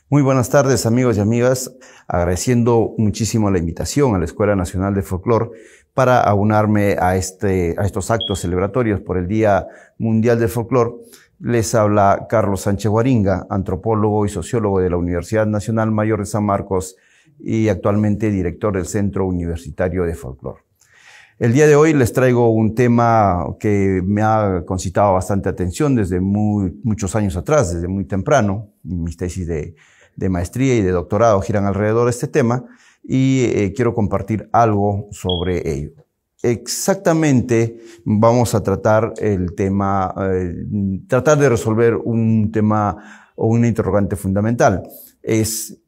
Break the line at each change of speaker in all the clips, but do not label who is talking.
Muy buenas tardes, amigos y amigas, agradeciendo muchísimo la invitación a la Escuela Nacional de Folclore para aunarme a estos actos celebratorios por el Día Mundial del Folclore. Les habla Carlos Sánchez Guaringa, antropólogo y sociólogo de la Universidad Nacional Mayor de San Marcos y actualmente director del Centro Universitario de Folclore. El día de hoy les traigo un tema que me ha concitado bastante atención desde muchos años atrás, desde muy temprano. Mis tesis de maestría y de doctorado giran alrededor de este tema y quiero compartir algo sobre ello. Exactamente vamos a tratar el tema, tratar de resolver un tema o una interrogante fundamental. Es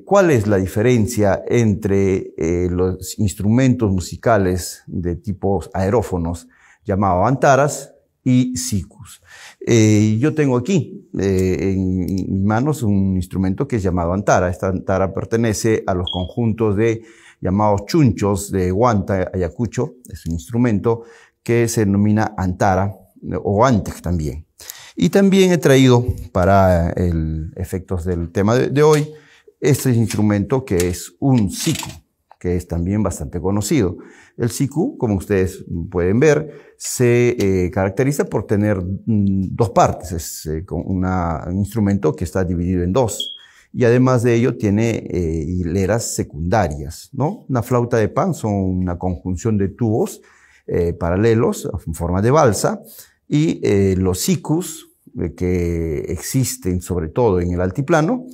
¿cuál es la diferencia entre los instrumentos musicales de tipos aerófonos llamados antaras y sikus? Yo tengo aquí en mis manos un instrumento que es llamado antara. Esta antara pertenece a los conjuntos de llamados chunchos de Huanta, Ayacucho. Es un instrumento que se denomina antara o antec también. Y también he traído para efectos del tema de hoy este instrumento que es un siku, que es también bastante conocido. El siku, como ustedes pueden ver, se caracteriza por tener dos partes. Es un instrumento que está dividido en dos. Y además de ello tiene hileras secundarias, ¿no? Una flauta de pan son una conjunción de tubos paralelos en forma de balsa. Y los sikus, que existen sobre todo en el altiplano,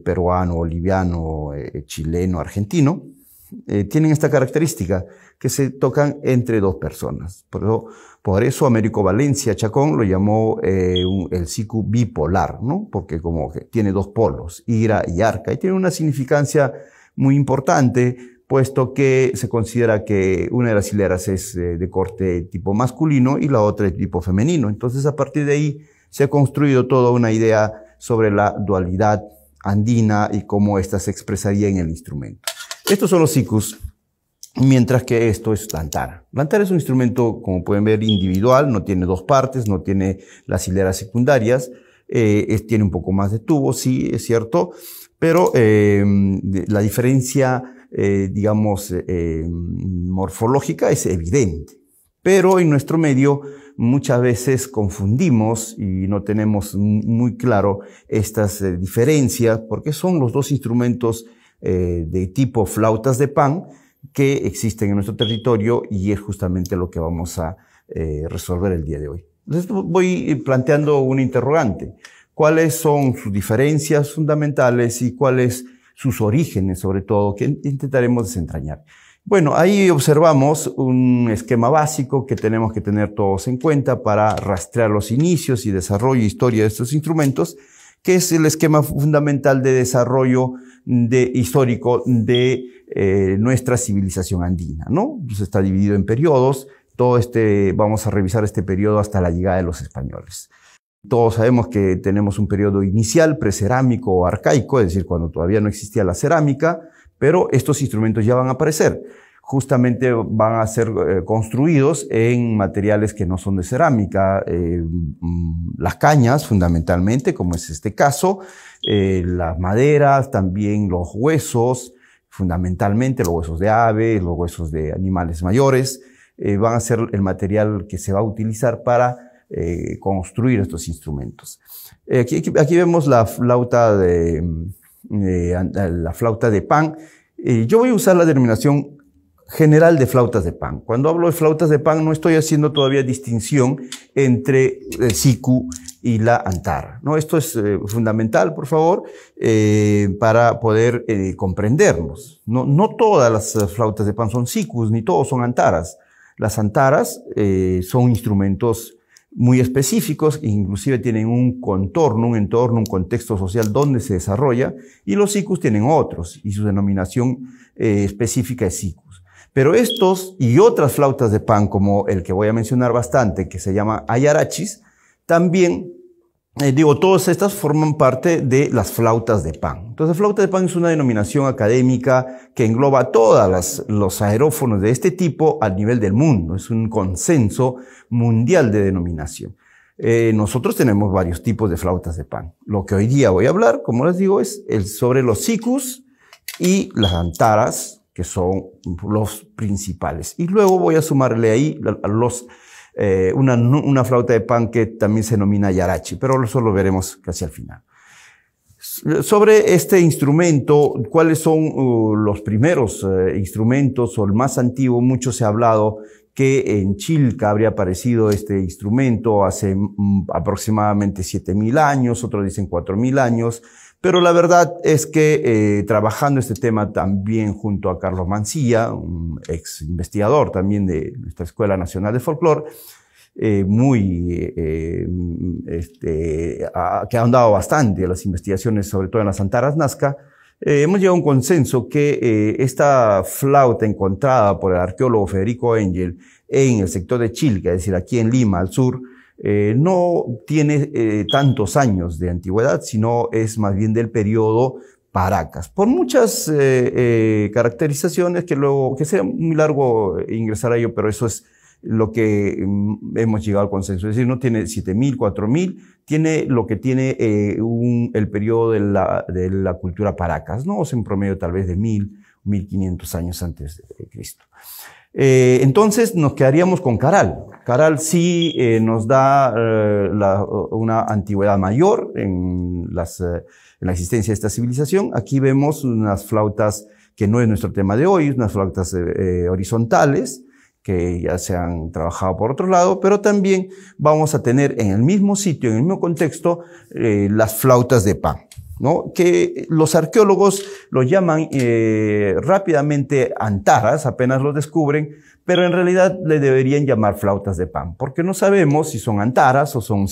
peruano, boliviano, chileno, argentino, tienen esta característica que se tocan entre dos personas. Por eso Américo Valencia Chacón lo llamó el siku bipolar, ¿no? Porque como que tiene dos polos, ira y arca, y tiene una significancia muy importante, puesto que se considera que una de las hileras es de corte tipo masculino y la otra de tipo femenino. Entonces, a partir de ahí se ha construido toda una idea sobre la dualidad andina y cómo ésta se expresaría en el instrumento. Estos son los sikus, mientras que esto es la antara. La antara es un instrumento, como pueden ver, individual, no tiene dos partes, no tiene las hileras secundarias, tiene un poco más de tubo, sí, es cierto, pero la diferencia, digamos, morfológica es evidente. Pero en nuestro medio muchas veces confundimos y no tenemos muy claro estas diferencias, porque son los dos instrumentos de tipo flautas de pan que existen en nuestro territorio y es justamente lo que vamos a resolver el día de hoy. Entonces voy planteando una interrogante. ¿Cuáles son sus diferencias fundamentales y cuáles sus orígenes, sobre todo, que intentaremos desentrañar? Bueno, ahí observamos un esquema básico que tenemos que tener todos en cuenta para rastrear los inicios y desarrollo e historia de estos instrumentos, que es el esquema fundamental de desarrollo histórico de nuestra civilización andina, ¿no? Pues está dividido en periodos. Vamos a revisar este periodo hasta la llegada de los españoles. Todos sabemos que tenemos un periodo inicial, precerámico o arcaico, es decir, cuando todavía no existía la cerámica, pero estos instrumentos ya van a aparecer. Justamente van a ser construidos en materiales que no son de cerámica, las cañas fundamentalmente, como es este caso, las maderas, también los huesos, fundamentalmente los huesos de aves, los huesos de animales mayores, van a ser el material que se va a utilizar para construir estos instrumentos. Aquí vemos la flauta de pan. Yo voy a usar la denominación general de flautas de pan. Cuando hablo de flautas de pan no estoy haciendo todavía distinción entre el siku y la antara, ¿no? Esto es fundamental, por favor, para poder comprendernos. No todas las flautas de pan son sikus, ni todos son antaras. Las antaras son instrumentos muy específicos, inclusive tienen un contorno, un entorno, un contexto social donde se desarrolla, y los sikus tienen otros, y su denominación específica es sikus. Pero estos y otras flautas de pan, como el que voy a mencionar bastante, que se llama ayarachis, también Todas estas forman parte de las flautas de pan. Entonces, flauta de pan es una denominación académica que engloba todos los aerófonos de este tipo a nivel del mundo. Es un consenso mundial de denominación. Nosotros tenemos varios tipos de flautas de pan. Lo que hoy día voy a hablar, como les digo, es sobre los sikus y las antaras, que son los principales. Y luego voy a sumarle ahí una flauta de pan que también se denomina yarachi, pero eso lo veremos casi al final. Sobre este instrumento, ¿cuáles son los primeros instrumentos o el más antiguo? Mucho se ha hablado que en Chilca habría aparecido este instrumento hace aproximadamente 7.000 años, otros dicen 4.000 años, pero la verdad es que trabajando este tema también junto a Carlos Mancilla, un ex investigador también de nuestra Escuela Nacional de Folclore, que ha ahondado bastante en las investigaciones, sobre todo en las antaras Nazca, hemos llegado a un consenso que esta flauta encontrada por el arqueólogo Federico Engel en el sector de Chilca, es decir, aquí en Lima, al sur, no tiene tantos años de antigüedad, sino es más bien del periodo Paracas, por muchas caracterizaciones que sea muy largo ingresar a ello, pero eso es lo que hemos llegado al consenso. Es decir, no tiene 7.000, 4.000, tiene lo que tiene el periodo de la cultura Paracas, ¿no? O sea, en promedio tal vez de 1.000, 1.500 años antes de Cristo. Entonces nos quedaríamos con Caral. Caral sí nos da una antigüedad mayor en la existencia de esta civilización. Aquí vemos unas flautas que no es nuestro tema de hoy, unas flautas horizontales que ya se han trabajado por otro lado, pero también vamos a tener en el mismo sitio, en el mismo contexto, las flautas de pan, ¿no? Que los arqueólogos lo llaman rápidamente antaras, apenas lo descubren, pero en realidad le deberían llamar flautas de pan, porque no sabemos si son antaras o son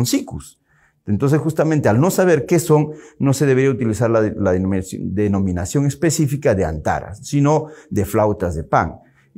sikus. Entonces, justamente al no saber qué son, no se debería utilizar la denominación específica de antaras, sino de flautas de pan.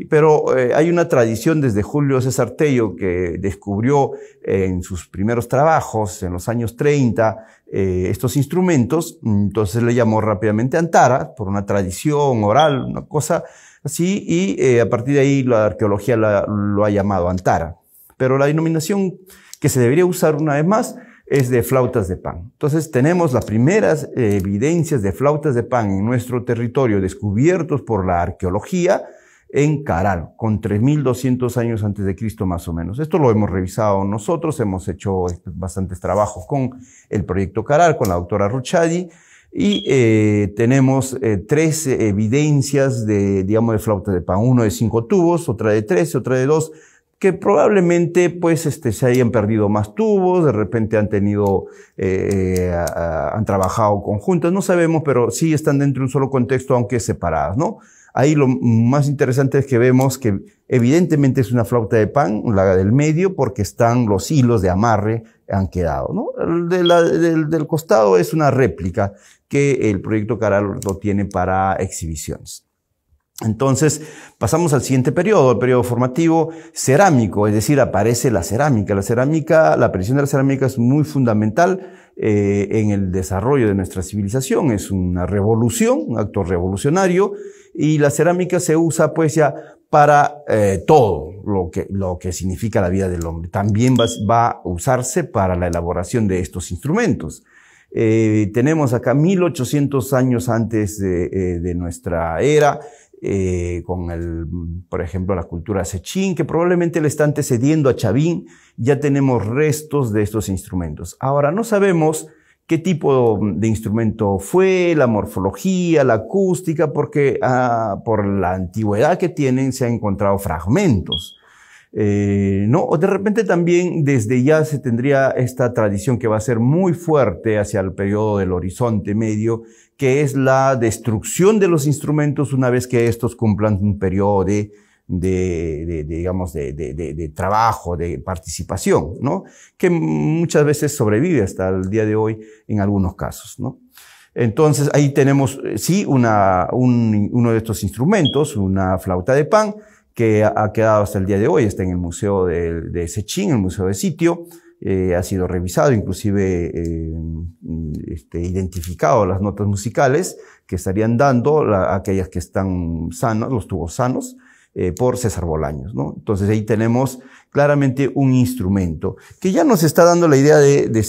Pero hay una tradición desde Julio César Tello, que descubrió en sus primeros trabajos, en los años 30, estos instrumentos. Entonces le llamó rápidamente antara, por una tradición oral, una cosa así, y a partir de ahí la arqueología lo ha llamado antara. Pero la denominación que se debería usar una vez más es de flautas de pan. Entonces tenemos las primeras evidencias de flautas de pan en nuestro territorio descubiertos por la arqueología, en Caral, con 3.200 años antes de Cristo más o menos. Esto lo hemos revisado nosotros, hemos hecho bastantes trabajos con el proyecto Caral, con la doctora Ruchadi, y tenemos 3 evidencias de flauta de pan, uno de 5 tubos, otra de 13, otra de 2, que probablemente pues se hayan perdido más tubos, de repente han tenido, han trabajado conjuntas, no sabemos, pero sí están dentro de un solo contexto, aunque separadas, ¿no? Ahí lo más interesante es que vemos que evidentemente es una flauta de pan, la del medio, porque están los hilos de amarre han quedado, ¿no? Del costado es una réplica que el proyecto Caral lo tiene para exhibiciones. Entonces, pasamos al siguiente periodo, el periodo formativo cerámico, es decir, aparece la cerámica. La aparición de la cerámica es muy fundamental en el desarrollo de nuestra civilización. Es una revolución, un acto revolucionario, y la cerámica se usa pues ya para todo lo que significa la vida del hombre. También va a usarse para la elaboración de estos instrumentos. Tenemos acá 1.800 años antes de nuestra era, por ejemplo, la cultura Sechín, que probablemente le está antecediendo a Chavín. Ya tenemos restos de estos instrumentos. Ahora, no sabemos qué tipo de instrumento fue, la morfología, la acústica, porque por la antigüedad que tienen se han encontrado fragmentos. ¿No? O de repente también desde ya se tendría esta tradición que va a ser muy fuerte hacia el periodo del Horizonte Medio, que es la destrucción de los instrumentos una vez que estos cumplan un periodo de trabajo, de participación, ¿no? Que muchas veces sobrevive hasta el día de hoy en algunos casos, ¿no? Entonces ahí tenemos, sí, uno de estos instrumentos, una flauta de pan, que ha quedado hasta el día de hoy, está en el Museo de Sechín, el Museo de Sitio, ha sido revisado, inclusive identificado las notas musicales que estarían dando aquellas que están sanas, los tubos sanos, por César Bolaños, ¿no? Entonces ahí tenemos claramente un instrumento que ya nos está dando la idea de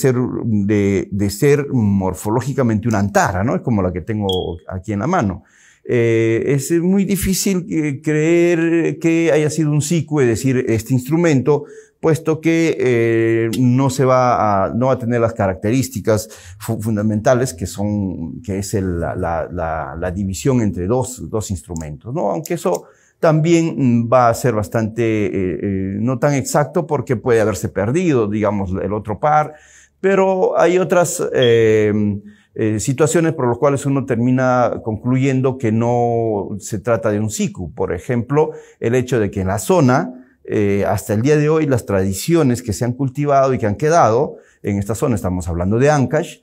ser morfológicamente una antara, ¿no? Es como la que tengo aquí en la mano. Es muy difícil creer que haya sido un siku, es decir, este instrumento, puesto que no va a tener las características fundamentales que es la división entre dos instrumentos, ¿no? Aunque eso también va a ser bastante, no tan exacto porque puede haberse perdido, digamos, el otro par, pero hay otras situaciones por las cuales uno termina concluyendo que no se trata de un siku. Por ejemplo, el hecho de que en la zona, hasta el día de hoy, las tradiciones que se han cultivado y que han quedado en esta zona, estamos hablando de Ancash,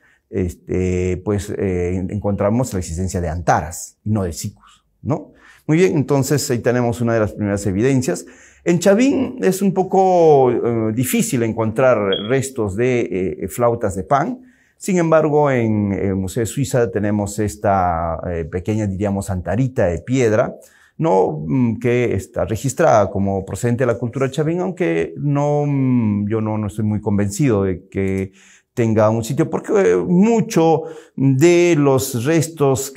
encontramos la existencia de antaras y no de sikus, ¿no? Muy bien, entonces ahí tenemos una de las primeras evidencias. En Chavín es un poco difícil encontrar restos de flautas de pan. Sin embargo, en el Museo de Suiza tenemos esta pequeña, diríamos, antarita de piedra, ¿no? Que está registrada como procedente de la cultura Chavín, aunque yo no estoy muy convencido de que tenga un sitio, porque mucho de los restos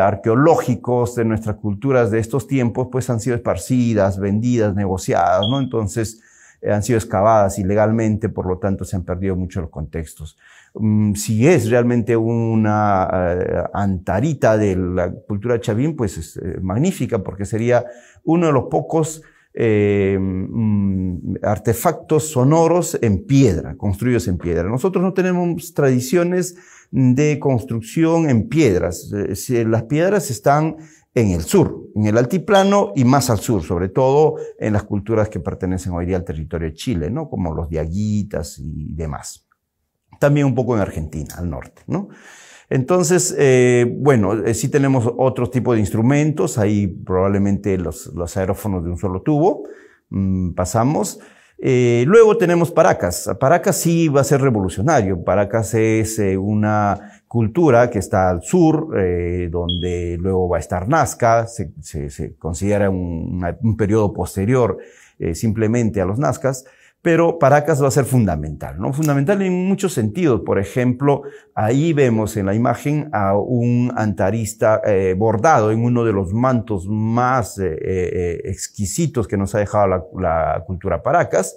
arqueológicos de nuestras culturas de estos tiempos pues han sido esparcidas, vendidas, negociadas, ¿no? Entonces han sido excavadas ilegalmente, por lo tanto se han perdido mucho los contextos. Si es realmente una antarita de la cultura Chavín, pues es magnífica, porque sería uno de los pocos artefactos sonoros en piedra, construidos en piedra. Nosotros no tenemos tradiciones de construcción en piedras. Las piedras están en el sur, en el altiplano y más al sur, sobre todo en las culturas que pertenecen hoy día al territorio de Chile, ¿no? Como los diaguitas y demás. También un poco en Argentina, al norte, ¿no? Entonces, sí tenemos otro tipo de instrumentos, ahí probablemente los aerófonos de un solo tubo, pasamos. Luego tenemos Paracas. Paracas sí va a ser revolucionario. Paracas es una cultura que está al sur, donde luego va a estar Nazca, se considera un periodo posterior simplemente a los Nazcas. Pero Paracas va a ser fundamental, ¿no? Fundamental en muchos sentidos. Por ejemplo, ahí vemos en la imagen a un antarista bordado en uno de los mantos más exquisitos que nos ha dejado la cultura Paracas,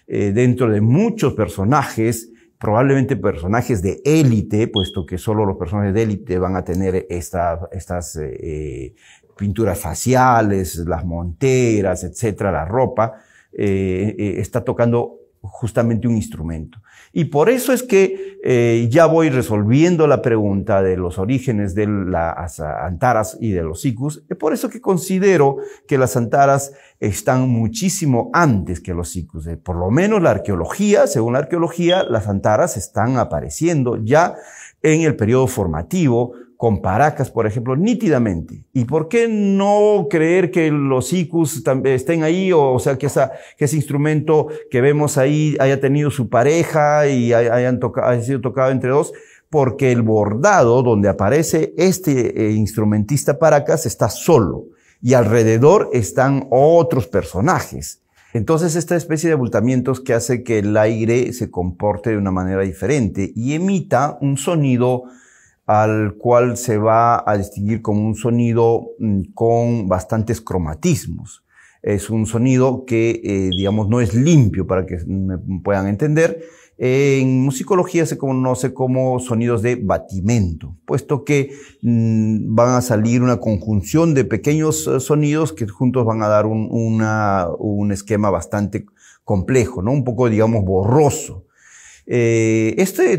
dentro de muchos personajes, probablemente personajes de élite, puesto que solo los personajes de élite van a tener estas pinturas faciales, las monteras, etcétera, la ropa. Está tocando justamente un instrumento. Y por eso es que ya voy resolviendo la pregunta de los orígenes de las antaras y de los sikus. Es por eso que considero que las antaras están muchísimo antes que los sikus. Por lo menos la arqueología, según la arqueología, las antaras están apareciendo ya en el periodo formativo, con Paracas, por ejemplo, nítidamente. ¿Y por qué no creer que los sikus estén ahí, o sea, que ese instrumento que vemos ahí haya tenido su pareja y haya sido tocado entre dos? Porque el bordado donde aparece este instrumentista Paracas está solo y alrededor están otros personajes. Entonces, esta especie de abultamientos que hace que el aire se comporte de una manera diferente y emita un sonido al cual se va a distinguir como un sonido con bastantes cromatismos. Es un sonido que, digamos, no es limpio, para que me puedan entender. En musicología se conoce como sonidos de batimento, puesto que van a salir una conjunción de pequeños sonidos que juntos van a dar un esquema bastante complejo, ¿no? Un poco, digamos, borroso. Este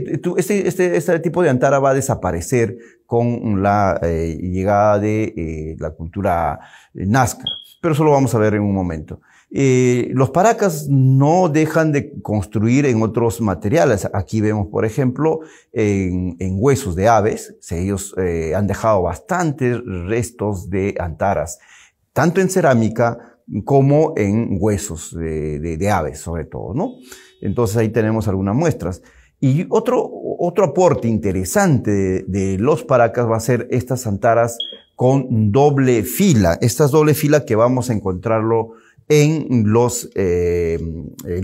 tipo de antara va a desaparecer con la llegada de la cultura nazca, pero eso lo vamos a ver en un momento. Los Paracas no dejan de construir en otros materiales. Aquí vemos, por ejemplo, en huesos de aves, ellos han dejado bastantes restos de antaras, tanto en cerámica como en huesos de aves, sobre todo, ¿no? Entonces ahí tenemos algunas muestras. Y otro aporte interesante de los paracas va a ser estas antaras con doble fila. Estas doble fila que vamos a encontrarlo en los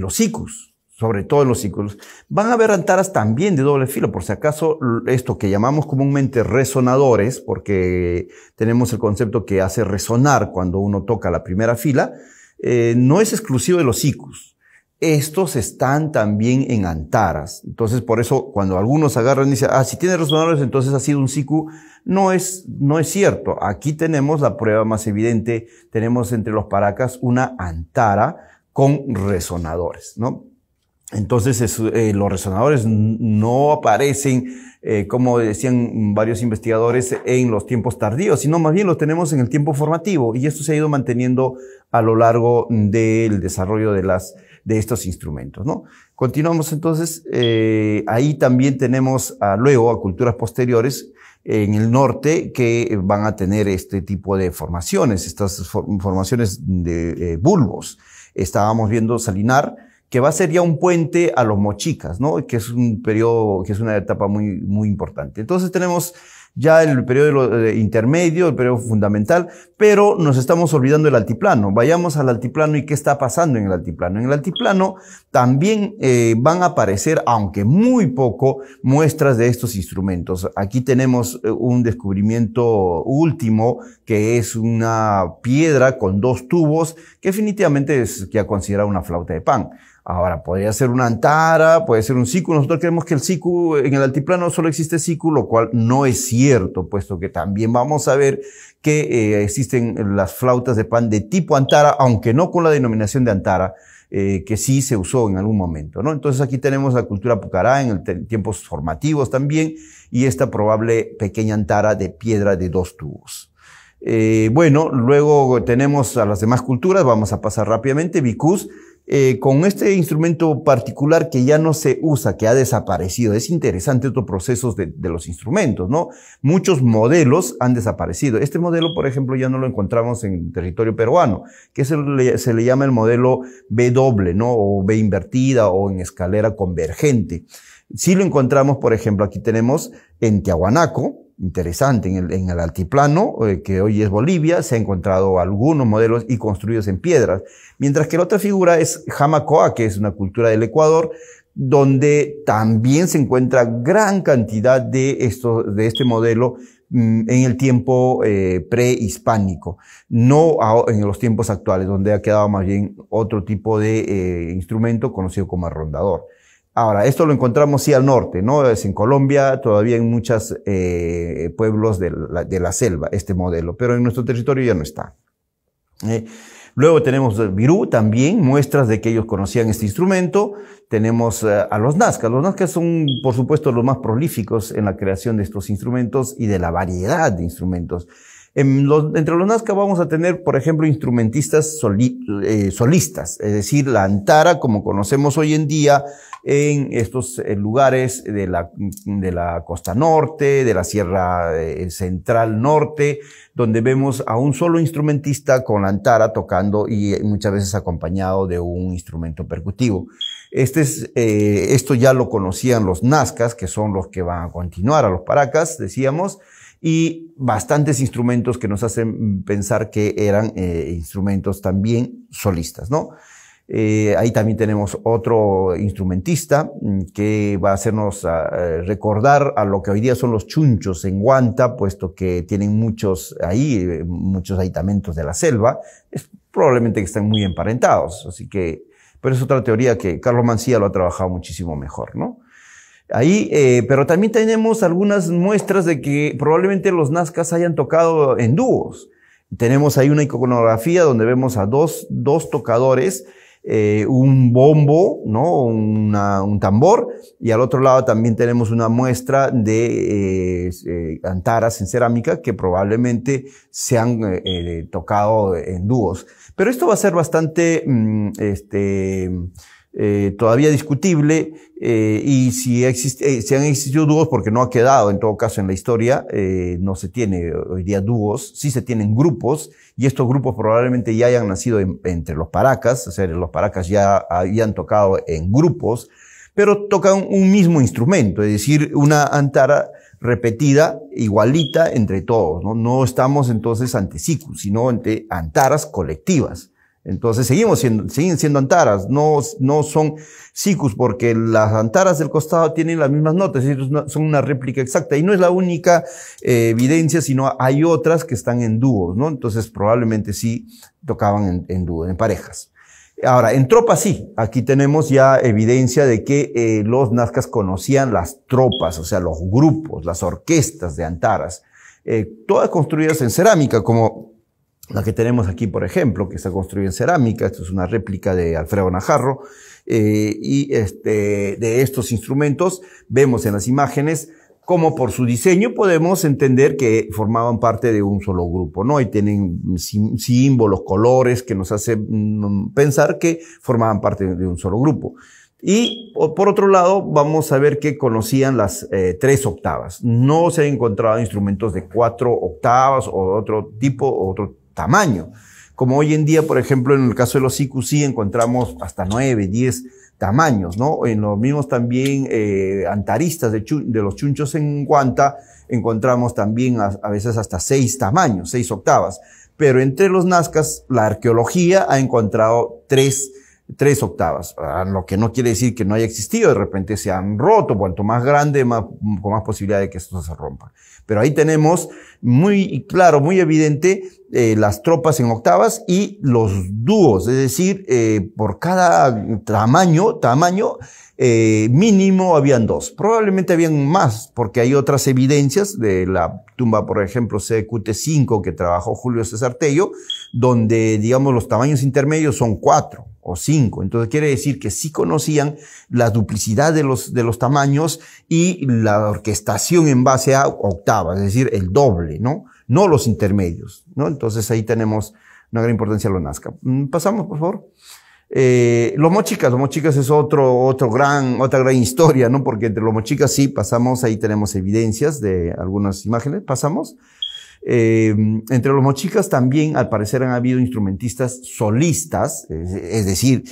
sicus, sobre todo en los sicus. Van a haber antaras también de doble fila, por si acaso esto que llamamos comúnmente resonadores, porque tenemos el concepto que hace resonar cuando uno toca la primera fila, no es exclusivo de los sicus. Estos están también en antaras. Entonces, por eso, cuando algunos agarran y dicen, si tiene resonadores, entonces ha sido un sicu, no es cierto. Aquí tenemos la prueba más evidente. Tenemos entre los paracas una antara con resonadores, ¿no? Entonces, los resonadores no aparecen, como decían varios investigadores, en los tiempos tardíos, sino más bien los tenemos en el tiempo formativo. Y esto se ha ido manteniendo a lo largo del desarrollo de estos instrumentos, ¿no? Continuamos entonces, ahí también tenemos luego a culturas posteriores en el norte que van a tener este tipo de formaciones, estas formaciones de bulbos. Estábamos viendo Salinar, que va a ser ya un puente a los mochicas, ¿no? Que es un periodo, que es una etapa muy importante. Entonces tenemos ya el periodo intermedio, el periodo fundamental, pero nos estamos olvidando del altiplano. Vayamos al altiplano y qué está pasando en el altiplano. En el altiplano también van a aparecer, aunque muy poco, muestras de estos instrumentos. Aquí tenemos un descubrimiento último, que es una piedra con 2 tubos, que definitivamente es ya considerada una flauta de pan. Ahora, podría ser una antara, puede ser un sicu. Nosotros creemos que el sicu, en el altiplano solo existe sicu, lo cual no es cierto, puesto que también vamos a ver que existen las flautas de pan de tipo antara, aunque no con la denominación de antara, que sí se usó en algún momento, ¿no? Entonces aquí tenemos la cultura pucará en tiempos formativos también, y esta probable pequeña antara de piedra de 2 tubos. Bueno, luego tenemos a las demás culturas, vamos a pasar rápidamente. Vicus, con este instrumento particular que ya no se usa, que ha desaparecido. Es interesante estos procesos de los instrumentos, ¿no? Muchos modelos han desaparecido. Este modelo, por ejemplo, ya no lo encontramos en territorio peruano, que se le llama el modelo B doble, ¿no? O B invertida o en escalera convergente. Sí lo encontramos, por ejemplo, aquí tenemos en Tiahuanaco, interesante, en el altiplano, que hoy es Bolivia, se han encontrado algunos modelos y construidos en piedras. Mientras que la otra figura es Jamacoa, que es una cultura del Ecuador, donde también se encuentra gran cantidad de este modelo en el tiempo prehispánico, no en los tiempos actuales, donde ha quedado más bien otro tipo de instrumento conocido como arrondador. Ahora, esto lo encontramos sí al norte, ¿no? Es en Colombia, todavía en muchos pueblos de la selva, este modelo, pero en nuestro territorio ya no está. Luego tenemos Virú también, muestras de que ellos conocían este instrumento. Tenemos a los nazcas. Los nazcas son, por supuesto, los más prolíficos en la creación de estos instrumentos y de la variedad de instrumentos. Entre los nazca vamos a tener, por ejemplo, instrumentistas solistas, es decir, la antara, como conocemos hoy en día, en estos lugares de la costa norte, de la sierra central norte, donde vemos a un solo instrumentista con la antara tocando y muchas veces acompañado de un instrumento percutivo. Esto ya lo conocían los nazcas, que son los que van a continuar a los paracas, decíamos, y bastantes instrumentos que nos hacen pensar que eran instrumentos también solistas, ¿no? Ahí también tenemos otro instrumentista que va a hacernos recordar a lo que hoy día son los chunchos en Huanta, puesto que tienen muchos aditamentos de la selva, probablemente que están muy emparentados, así que, pero es otra teoría que Carlos Mancilla lo ha trabajado muchísimo mejor, ¿no? Ahí, pero también tenemos algunas muestras de que probablemente los nazcas hayan tocado en dúos. Tenemos ahí una iconografía donde vemos a dos tocadores, un bombo, ¿no? Un tambor, y al otro lado también tenemos una muestra de antaras en cerámica que probablemente se han tocado en dúos. Pero esto va a ser bastante todavía discutible, y si han existido dúos, porque no ha quedado en todo caso en la historia, no se tiene hoy día dúos, sí se tienen grupos, y estos grupos probablemente ya hayan nacido entre los paracas, o sea, los paracas ya habían tocado en grupos, pero tocan un mismo instrumento, es decir, una antara repetida, igualita entre todos, ¿no? No estamos entonces ante sicus, sino ante antaras colectivas. Entonces siguen siendo antaras, no son sicus, porque las antaras del costado tienen las mismas notas, son una réplica exacta, y no es la única evidencia, sino hay otras que están en dúos, ¿no? Entonces probablemente sí tocaban en dúos, en parejas. Ahora, en tropas sí, aquí tenemos ya evidencia de que los nazcas conocían las tropas, o sea, los grupos, las orquestas de antaras, todas construidas en cerámica, como la que tenemos aquí, por ejemplo, que está construida en cerámica. Esto es una réplica de Alfredo Najarro, y de estos instrumentos vemos en las imágenes cómo por su diseño podemos entender que formaban parte de un solo grupo, ¿no? Y tienen símbolos, colores que nos hacen pensar que formaban parte de un solo grupo. Y por otro lado, vamos a ver que conocían las 3 octavas. No se han encontrado instrumentos de 4 octavas o de otro tipo o otro tamaño. Como hoy en día, por ejemplo, en el caso de los sicus, sí encontramos hasta 9, 10 tamaños, ¿no? En los mismos también antaristas de los chunchos en Guanta encontramos también a veces hasta 6 tamaños, 6 octavas. Pero entre los nazcas, la arqueología ha encontrado 3 octavas, lo que no quiere decir que no haya existido, de repente se han roto, cuanto más grande, con más posibilidad de que esto se rompa. Pero ahí tenemos muy claro, muy evidente las tropas en octavas y los dúos, es decir, por cada tamaño mínimo habían 2. Probablemente habían más, porque hay otras evidencias de la tumba, por ejemplo, CQT5 que trabajó Julio César Tello, donde, digamos, los tamaños intermedios son 4 o 5. Entonces quiere decir que sí conocían la duplicidad de los tamaños y la orquestación en base a octavas, es decir, el doble, ¿no? No los intermedios, ¿no? Entonces ahí tenemos una gran importancia de los nazca. Pasamos, por favor. Los mochicas es otra gran historia, ¿no? Porque entre los mochicas sí pasamos, ahí tenemos evidencias de algunas imágenes, pasamos. Entre los mochicas también, al parecer, han habido instrumentistas solistas, es decir,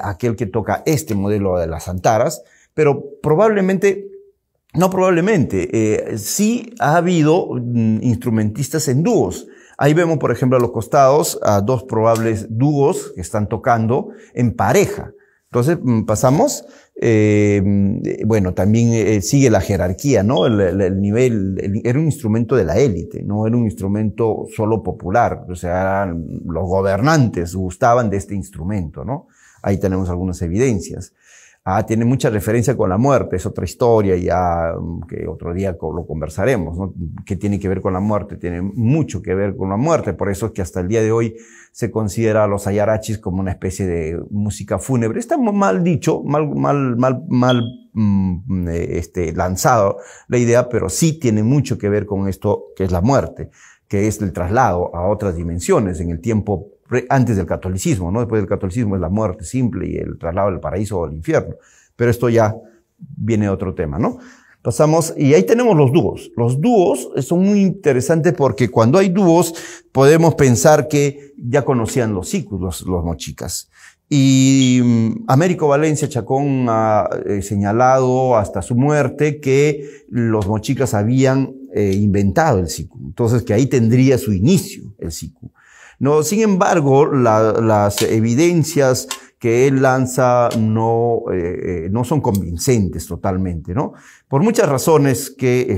aquel que toca este modelo de las antaras, pero sí ha habido instrumentistas en dúos. Ahí vemos, por ejemplo, a los costados a 2 probables dúos que están tocando en pareja. Entonces, pasamos. Bueno, también sigue la jerarquía, ¿no? El nivel, era un instrumento de la élite, no era un instrumento solo popular. O sea, los gobernantes gustaban de este instrumento, ¿no? Ahí tenemos algunas evidencias. Tiene mucha referencia con la muerte, es otra historia ya que otro día lo conversaremos, ¿no? ¿Qué tiene que ver con la muerte? Tiene mucho que ver con la muerte, por eso es que hasta el día de hoy se considera a los ayarachis como una especie de música fúnebre. Está mal dicho, lanzado la idea, pero sí tiene mucho que ver con esto que es la muerte, que es el traslado a otras dimensiones en el tiempo antes del catolicismo, ¿no? Después del catolicismo es la muerte simple y el traslado del paraíso o al infierno. Pero esto ya viene de otro tema, ¿no? Pasamos, y ahí tenemos los dúos. Los dúos son muy interesantes porque cuando hay dúos podemos pensar que ya conocían los sicus, los mochicas. Y Américo Valencia Chacón ha señalado hasta su muerte que los mochicas habían inventado el sicu. Entonces que ahí tendría su inicio el sicu. No, sin embargo, las evidencias que él lanza no son convincentes totalmente, ¿no? Por muchas razones que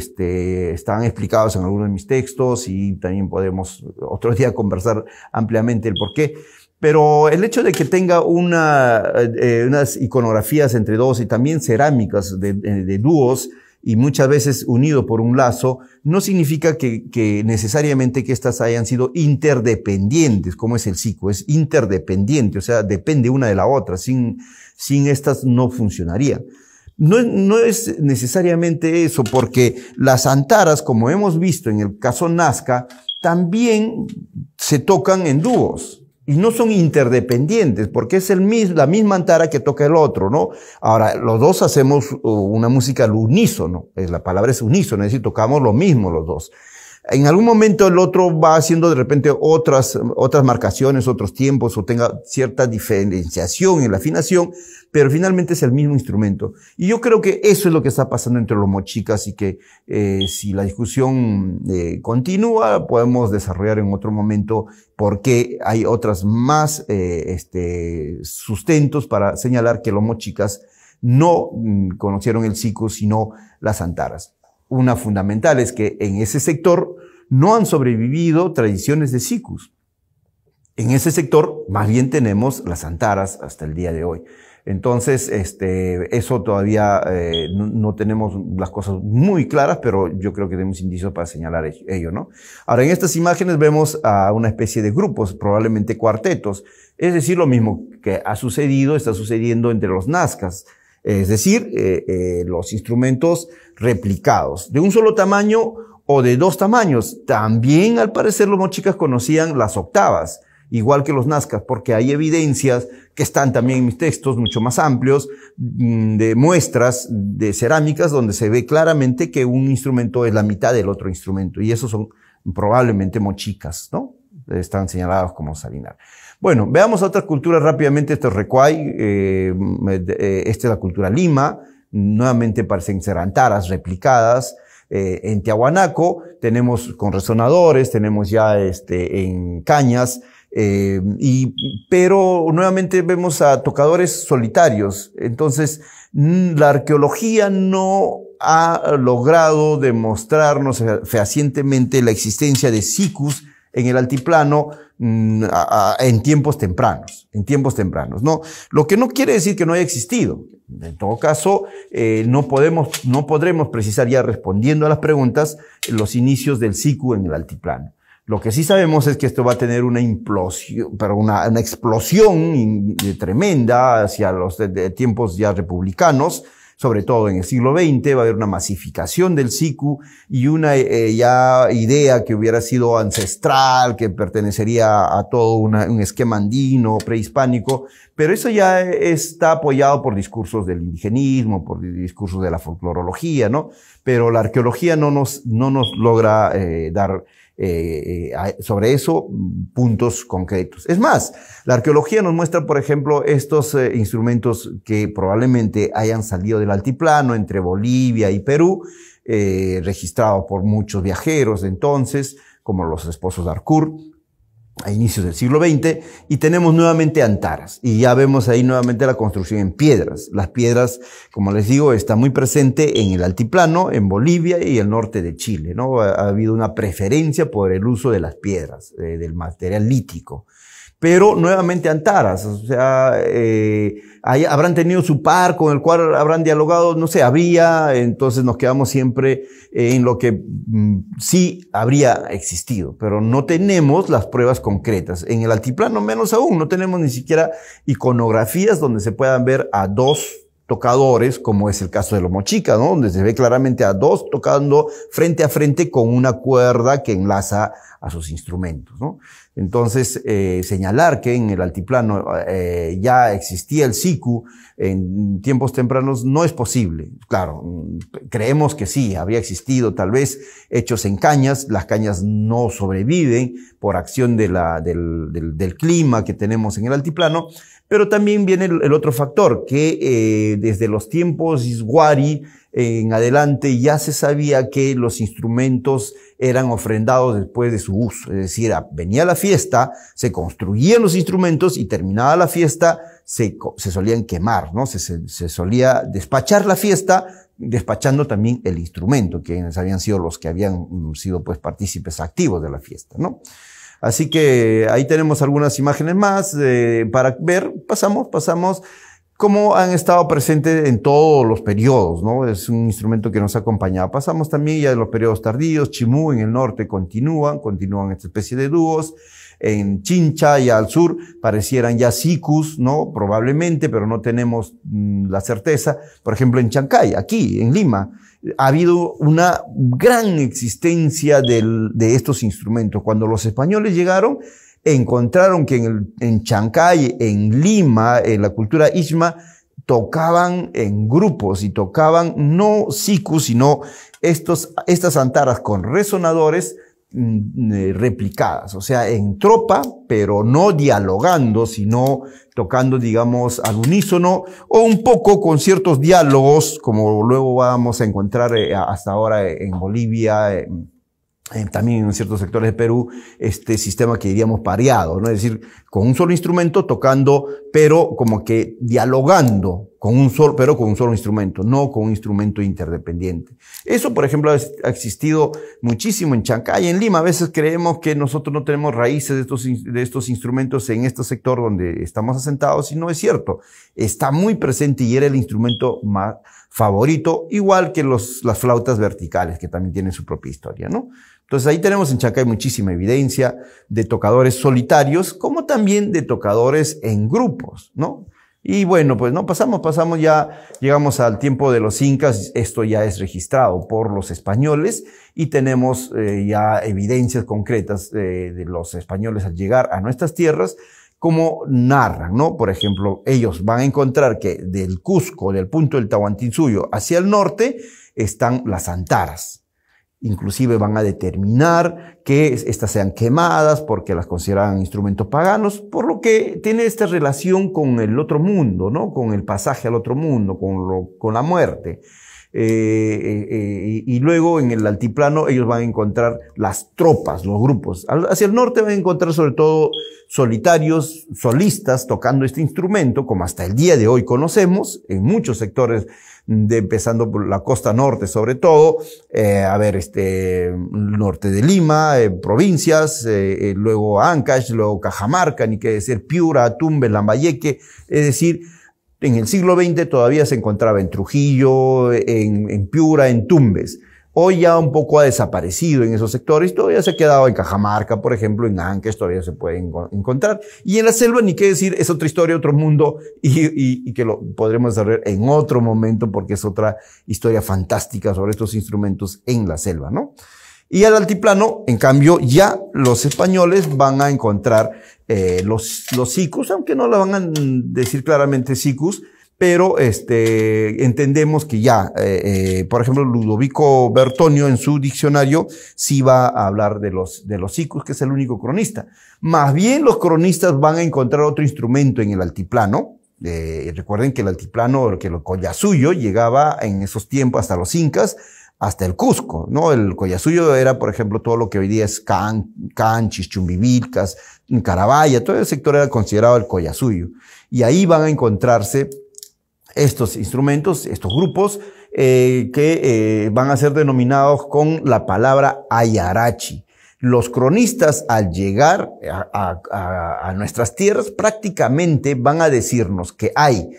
están explicadas en algunos de mis textos y también podemos otro día conversar ampliamente el por qué. Pero el hecho de que tenga unas iconografías entre 2 y también cerámicas de dúos, y muchas veces unido por un lazo, no significa que necesariamente que estas hayan sido interdependientes, como es el sicu, es interdependiente, o sea, depende una de la otra, sin estas no funcionaría. No es necesariamente eso, porque las antaras, como hemos visto en el caso nazca, también se tocan en dúos. Y no son interdependientes, porque es la misma antara que toca el otro, ¿no? Ahora, los dos hacemos una música al unísono, la palabra es unísono, es decir, tocamos lo mismo los dos. En algún momento el otro va haciendo de repente otras marcaciones, otros tiempos, o tenga cierta diferenciación en la afinación, pero finalmente es el mismo instrumento. Y yo creo que eso es lo que está pasando entre los mochicas y que si la discusión continúa, podemos desarrollar en otro momento por qué hay otras más sustentos para señalar que los mochicas no conocieron el siku, sino las antaras. Una fundamental es que en ese sector no han sobrevivido tradiciones de sikus. En ese sector más bien tenemos las antaras hasta el día de hoy. Entonces, eso todavía no tenemos las cosas muy claras, pero yo creo que tenemos indicios para señalar ello, ¿no? Ahora, en estas imágenes vemos a una especie de grupos, probablemente cuartetos. Es decir, lo mismo que está sucediendo entre los nazcas. Es decir, los instrumentos replicados, de un solo tamaño o de dos tamaños. También, al parecer, los mochicas conocían las octavas, igual que los nazcas, porque hay evidencias que están también en mis textos mucho más amplios, de muestras de cerámicas donde se ve claramente que un instrumento es la mitad del otro instrumento, y esos son probablemente mochicas, ¿no? Están señalados como salinar. Bueno, veamos otras culturas rápidamente. Este es Recuay, esta es la cultura Lima, nuevamente parecen ser antaras replicadas. En Tiahuanaco tenemos con resonadores, tenemos ya en cañas, pero nuevamente vemos a tocadores solitarios. Entonces, la arqueología no ha logrado demostrarnos fehacientemente la existencia de sikus en el altiplano en tiempos tempranos, ¿no? Lo que no quiere decir que no haya existido. En todo caso, no podremos precisar, ya respondiendo a las preguntas, los inicios del siku en el altiplano. Lo que sí sabemos es que esto va a tener una implosión, pero una explosión tremenda hacia los tiempos ya republicanos, sobre todo en el siglo XX. Va a haber una masificación del siku y una ya idea que hubiera sido ancestral, que pertenecería a todo un esquema andino, prehispánico, pero eso ya está apoyado por discursos del indigenismo, por discursos de la folclorología, ¿no? Pero la arqueología no nos logra dar sobre eso puntos concretos. Es más, la arqueología nos muestra, por ejemplo, estos instrumentos que probablemente hayan salido del altiplano entre Bolivia y Perú, registrados por muchos viajeros de entonces, como los esposos de Harcourt, a inicios del siglo XX, y tenemos nuevamente antaras, y ya vemos ahí nuevamente la construcción en piedras. Las piedras, como les digo, está muy presente en el altiplano, en Bolivia y el norte de Chile, ¿no? Ha habido una preferencia por el uso de las piedras, del material lítico. Pero nuevamente antaras, o sea, habrán tenido su par con el cual habrán dialogado, no sé, entonces nos quedamos siempre en lo que sí habría existido, pero no tenemos las pruebas concretas. En el altiplano menos aún, no tenemos ni siquiera iconografías donde se puedan ver a dos tocadores, como es el caso de los mochicas, ¿no? Donde se ve claramente a dos tocando frente a frente con una cuerda que enlaza a sus instrumentos, ¿no? Entonces, señalar que en el altiplano ya existía el siku en tiempos tempranos no es posible. Claro, creemos que sí, habría existido tal vez hechos en cañas. Las cañas no sobreviven por acción del clima que tenemos en el altiplano, pero también viene el otro factor, que desde los tiempos Iswari en adelante ya se sabía que los instrumentos eran ofrendados después de su uso. Es decir, venía la fiesta, se construían los instrumentos y terminada la fiesta se solían quemar, ¿no? Se solía despachar la fiesta, despachando también el instrumento, quienes habían sido los que habían sido pues partícipes activos de la fiesta, ¿no? Así que ahí tenemos algunas imágenes más para ver. Pasamos cómo han estado presentes en todos los periodos, ¿no? Es un instrumento que nos ha acompañado. Pasamos también ya de los periodos tardíos. Chimú en el norte continúan esta especie de dúos. En Chincha y al sur parecieran ya sikus, ¿no? Probablemente, pero no tenemos la certeza. Por ejemplo, en Chancay, aquí, en Lima, ha habido una gran existencia de estos instrumentos. Cuando los españoles llegaron, encontraron que en Chancay, en Lima, en la cultura Ishma, tocaban en grupos y tocaban no sikus, sino estas antaras con resonadores replicadas, o sea, en tropa, pero no dialogando, sino tocando, digamos, al unísono o un poco con ciertos diálogos, como luego vamos a encontrar hasta ahora en Bolivia, también en ciertos sectores de Perú, este sistema que diríamos pareado, ¿no? Es decir, con un solo instrumento tocando, pero como que dialogando pero con un solo instrumento, no con un instrumento interdependiente. Eso, por ejemplo, ha existido muchísimo en Chancay, en Lima. A veces creemos que nosotros no tenemos raíces de estos instrumentos en este sector donde estamos asentados, y no es cierto. Está muy presente y era el instrumento más favorito, igual que las flautas verticales, que también tienen su propia historia, ¿no? Entonces ahí tenemos en Chancay muchísima evidencia de tocadores solitarios, como también de tocadores en grupos, ¿no? Y bueno, pues no pasamos ya, llegamos al tiempo de los incas. Esto ya es registrado por los españoles y tenemos ya evidencias concretas de los españoles al llegar a nuestras tierras, como narran, ¿no? Por ejemplo, ellos van a encontrar que del Cusco, del punto del Tahuantinsuyo hacia el norte, están las antaras. Inclusive van a determinar que estas sean quemadas porque las consideran instrumentos paganos, por lo que tiene esta relación con el otro mundo, ¿no? Con el pasaje al otro mundo, con la muerte. Y luego en el altiplano ellos van a encontrar las tropas, los grupos. Hacia el norte van a encontrar sobre todo solitarios, solistas tocando este instrumento, como hasta el día de hoy conocemos, en muchos sectores, empezando por la costa norte sobre todo, norte de Lima, provincias, luego Ancash, luego Cajamarca, ni qué decir, Piura, Tumbes, Lambayeque, es decir, en el siglo XX todavía se encontraba en Trujillo, en Piura, en Tumbes. Hoy ya un poco ha desaparecido en esos sectores, todavía se ha quedado en Cajamarca, por ejemplo, en Ancash todavía se puede encontrar. Y en la selva, ni qué decir, es otra historia, otro mundo, y que lo podremos desarrollar en otro momento, porque es otra historia fantástica sobre estos instrumentos en la selva, ¿no? Y al altiplano, en cambio, ya los españoles van a encontrar los sikus, aunque no lo van a decir claramente sikus, pero entendemos que ya, por ejemplo, Ludovico Bertonio en su diccionario sí va a hablar de los sikus, que es el único cronista. Más bien los cronistas van a encontrar otro instrumento en el altiplano. Recuerden que el altiplano, que el Collasuyo llegaba en esos tiempos hasta los incas, hasta el Cusco, ¿no? El Collasuyo era, por ejemplo, todo lo que hoy día es Canchis, Chumbivilcas, Carabaya, todo el sector era considerado el Collasuyo. Y ahí van a encontrarse estos instrumentos, estos grupos, que van a ser denominados con la palabra ayarachi. Los cronistas, al llegar a nuestras tierras, prácticamente van a decirnos que hay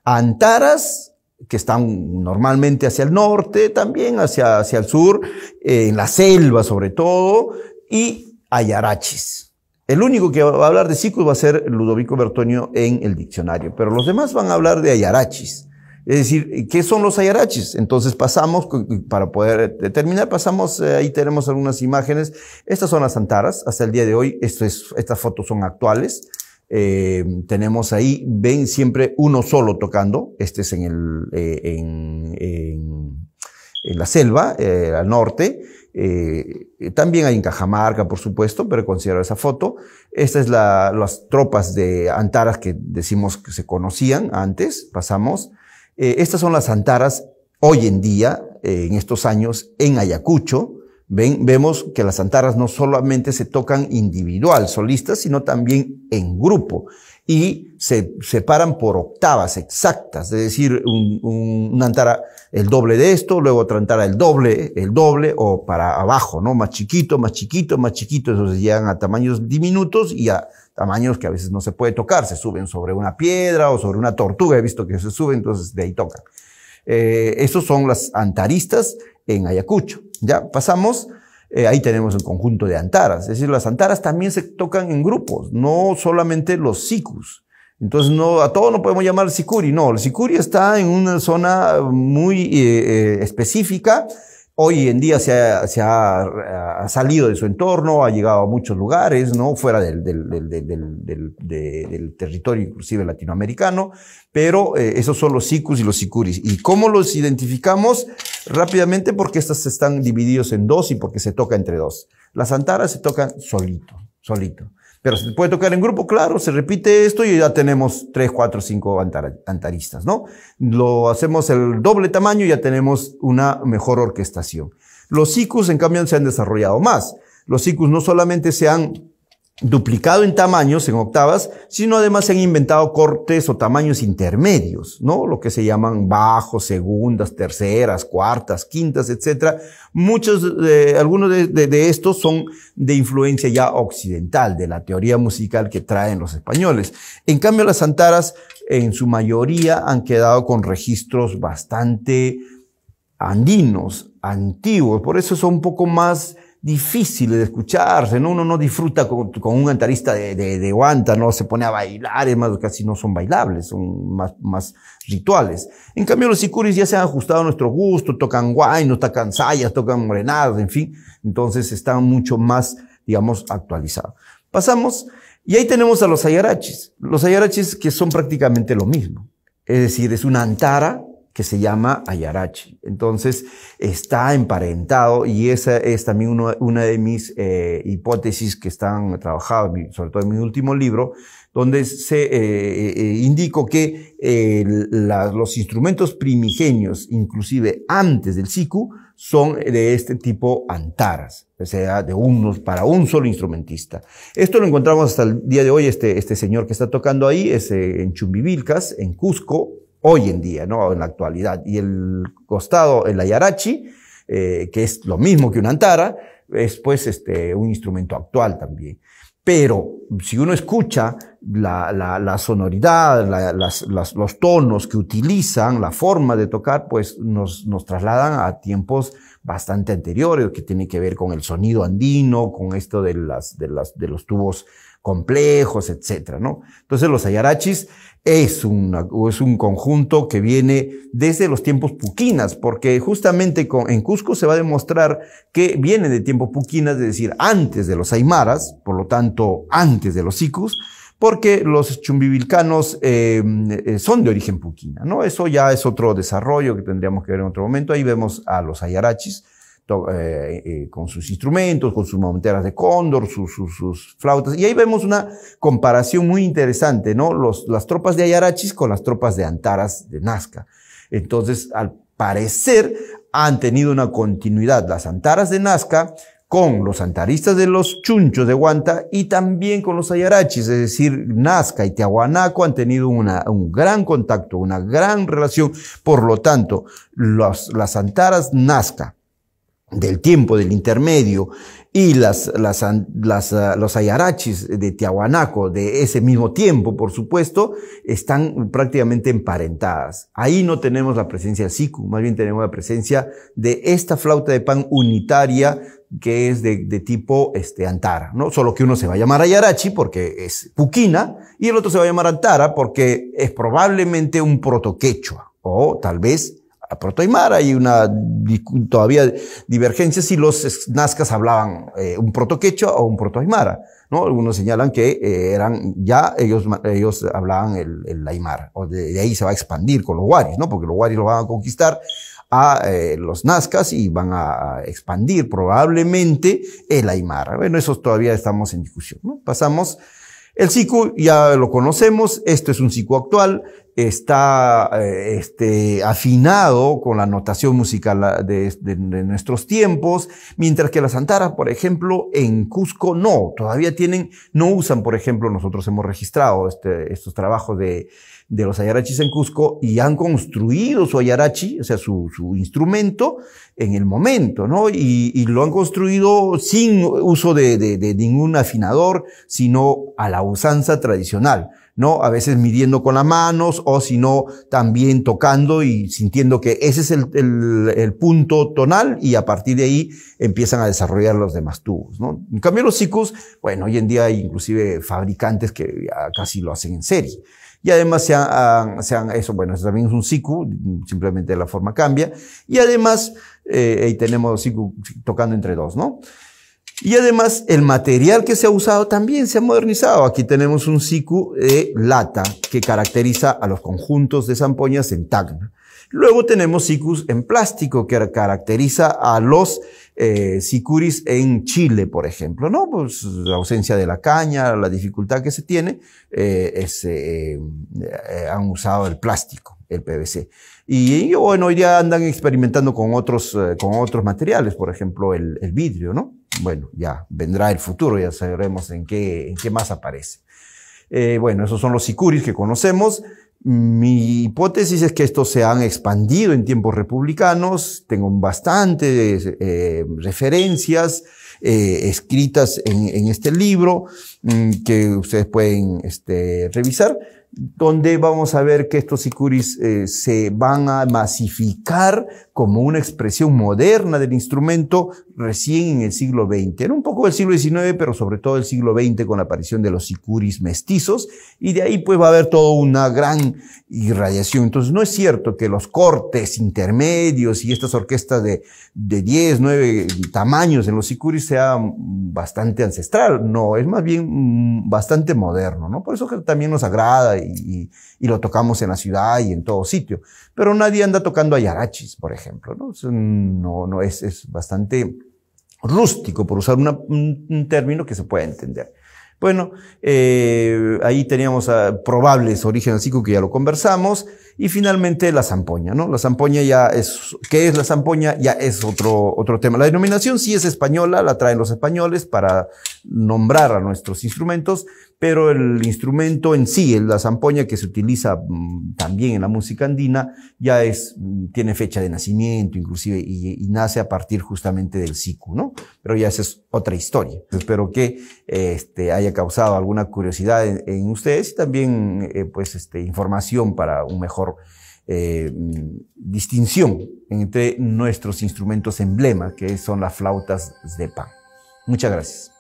antaras, que están normalmente hacia el norte, también hacia el sur, en la selva sobre todo, y ayarachis. El único que va a hablar de sikus va a ser Ludovico Bertonio en el diccionario, pero los demás van a hablar de ayarachis. Es decir, ¿qué son los ayarachis? Entonces pasamos, para poder determinar, ahí tenemos algunas imágenes. Estas son las antaras, hasta el día de hoy, estas fotos son actuales. Tenemos ahí, ven siempre uno solo tocando, este es en la selva, al norte. También hay en Cajamarca, por supuesto, pero considero esa foto. Esta es las tropas de antaras que decimos que se conocían antes, pasamos. Estas son las antaras hoy en día, en estos años, en Ayacucho. Vemos que las antaras no solamente se tocan individual, solistas, sino también en grupo. Y se separan por octavas exactas, es decir, una antara el doble de esto, luego otra antara el doble, o para abajo, ¿no? Más chiquito, más chiquito, más chiquito. Entonces llegan a tamaños diminutos y a tamaños que a veces no se puede tocar. Se suben sobre una piedra o sobre una tortuga, he visto que se suben, entonces de ahí tocan. Estos son las antaristas en Ayacucho. Ya pasamos, ahí tenemos el conjunto de antaras. Es decir, las antaras también se tocan en grupos, no solamente los sikus. Entonces, a todo no podemos llamar sicuri, no. El sicuri está en una zona muy específica, Hoy en día ha salido de su entorno, ha llegado a muchos lugares, ¿no? Fuera del territorio inclusive latinoamericano, pero esos son los sicus y los sicuris. ¿Y cómo los identificamos? Rápidamente, porque estos están divididos en dos y porque se toca entre dos. Las antaras se tocan solito. Pero se puede tocar en grupo, claro, se repite esto y ya tenemos 3, 4, 5 antaristas, ¿no? Lo hacemos el doble tamaño y ya tenemos una mejor orquestación. Los sicus, en cambio, se han desarrollado más. Los sicus no solamente se han duplicado en tamaños, en octavas, sino además se han inventado cortes o tamaños intermedios, ¿no? Lo que se llaman bajos, segundas, terceras, cuartas, quintas, etcétera. Algunos de estos son de influencia ya occidental, de la teoría musical que traen los españoles. En cambio, las antaras, en su mayoría, han quedado con registros bastante andinos, antiguos. Por eso son un poco más difíciles de escucharse, ¿no? Uno no disfruta con un antarista de guanta, no se pone a bailar, es más, casi no son bailables, son más rituales. En cambio, los sicuris ya se han ajustado a nuestro gusto, tocan guaynos, tocan sayas, tocan morenadas, en fin. Entonces están mucho más, digamos, actualizados. Pasamos, y ahí tenemos a los ayarachis. Los ayarachis que son prácticamente lo mismo. Es decir, es una antara que se llama ayarachi. Entonces, está emparentado y esa es también una de mis hipótesis que están trabajadas, sobre todo en mi último libro, donde indico que los instrumentos primigenios, inclusive antes del siku, son de este tipo antaras, o sea, para un solo instrumentista. Esto lo encontramos hasta el día de hoy, este señor que está tocando ahí es en Chumbivilcas, en Cusco, hoy en día, ¿no? En la actualidad. Y el costado, el ayarachi, que es lo mismo que una antara, es pues un instrumento actual también. Pero si uno escucha la sonoridad, los tonos que utilizan, la forma de tocar, pues nos trasladan a tiempos bastante anteriores, que tiene que ver con el sonido andino, con esto de los tubos complejos, etcétera, ¿no? Entonces los ayarachis es un conjunto que viene desde los tiempos puquinas, porque justamente en Cusco se va a demostrar que viene de tiempos puquinas, es decir, antes de los aymaras, por lo tanto, antes de los sicus, porque los chumbivilcanos son de origen puquina, ¿no? Eso ya es otro desarrollo que tendríamos que ver en otro momento. Ahí vemos a los ayarachis con sus instrumentos, con sus monteras de cóndor, sus flautas. Y ahí vemos una comparación muy interesante, ¿no? Las tropas de ayarachis con las tropas de antaras de Nazca. Entonces, al parecer, han tenido una continuidad las antaras de Nazca con los antaristas de los chunchos de Huanta y también con los ayarachis, es decir, Nazca y Tiahuanaco han tenido un gran contacto, una gran relación. Por lo tanto, las antaras Nazca del tiempo del intermedio y los ayarachis de Tiahuanaco de ese mismo tiempo, por supuesto, están prácticamente emparentadas. Ahí no tenemos la presencia del siku, más bien tenemos la presencia de esta flauta de pan unitaria que es de tipo antara, ¿no? Solo que uno se va a llamar ayarachi porque es puquina y el otro se va a llamar antara porque es probablemente un protoquechua o tal vez protoaymara. Hay todavía divergencia si los nazcas hablaban un protoquechua o un protoaymara, ¿no? Algunos señalan que ellos hablaban el aymara, o de ahí se va a expandir con los waris, ¿no? Porque los waris los van a conquistar a los nazcas y van a expandir probablemente el aymara. Bueno, eso todavía estamos en discusión, ¿no? Pasamos. El siku ya lo conocemos, esto es un siku actual, está afinado con la notación musical de nuestros tiempos, mientras que las antaras, por ejemplo, en Cusco todavía no usan, por ejemplo, nosotros hemos registrado estos trabajos de los ayarachis en Cusco y han construido su ayarachi, o sea, su instrumento en el momento, ¿no? Y lo han construido sin uso de ningún afinador, sino a la usanza tradicional, ¿no? A veces midiendo con las manos o sino también tocando y sintiendo que ese es el punto tonal y a partir de ahí empiezan a desarrollar los demás tubos, ¿no? En cambio los sikus, bueno, hoy en día hay inclusive fabricantes que ya casi lo hacen en serie. Y además eso, bueno, eso también es un siku, simplemente la forma cambia. Y además, ahí tenemos siku tocando entre dos, ¿no? Y además, el material que se ha usado también se ha modernizado. Aquí tenemos un siku de lata que caracteriza a los conjuntos de zampoñas en Tacna. Luego tenemos sikus en plástico que caracteriza a los sicuris en Chile, por ejemplo, ¿no? Pues la ausencia de la caña, la dificultad que se tiene, han usado el plástico, el PVC. Y bueno, hoy día andan experimentando con otros materiales, por ejemplo, el vidrio, ¿no? Bueno, ya vendrá el futuro, ya sabremos en qué más aparece. Bueno, esos son los sicuris que conocemos. Mi hipótesis es que estos se han expandido en tiempos republicanos. Tengo bastantes referencias escritas en este libro que ustedes pueden revisar, donde vamos a ver que estos sicuris se van a masificar como una expresión moderna del instrumento recién en el siglo XX. Era un poco del siglo XIX, pero sobre todo el siglo XX con la aparición de los sicuris mestizos, y de ahí pues va a haber toda una gran irradiación. Entonces no es cierto que los cortes intermedios y estas orquestas de 10, 9 tamaños en los sicuris sean bastante ancestral. No, es más bien bastante moderno, ¿no? Por eso que también nos agrada y lo tocamos en la ciudad y en todo sitio. Pero nadie anda tocando ayarachis, por ejemplo, ¿no? Es bastante rústico, por usar un término que se pueda entender. Bueno, ahí teníamos probables orígenes del siku, que ya lo conversamos, y finalmente la zampoña, ¿no? La zampoña ya es, ¿qué es la zampoña? Ya es otro tema. La denominación sí es española, la traen los españoles para nombrar a nuestros instrumentos, pero el instrumento en sí, la zampoña que se utiliza también en la música andina, ya tiene fecha de nacimiento inclusive, y nace a partir justamente del siku, ¿no? Pero ya esa es otra historia. Espero que haya causado alguna curiosidad en ustedes y también información para un mejor distinción entre nuestros instrumentos emblema, que son las flautas de pan. Muchas gracias.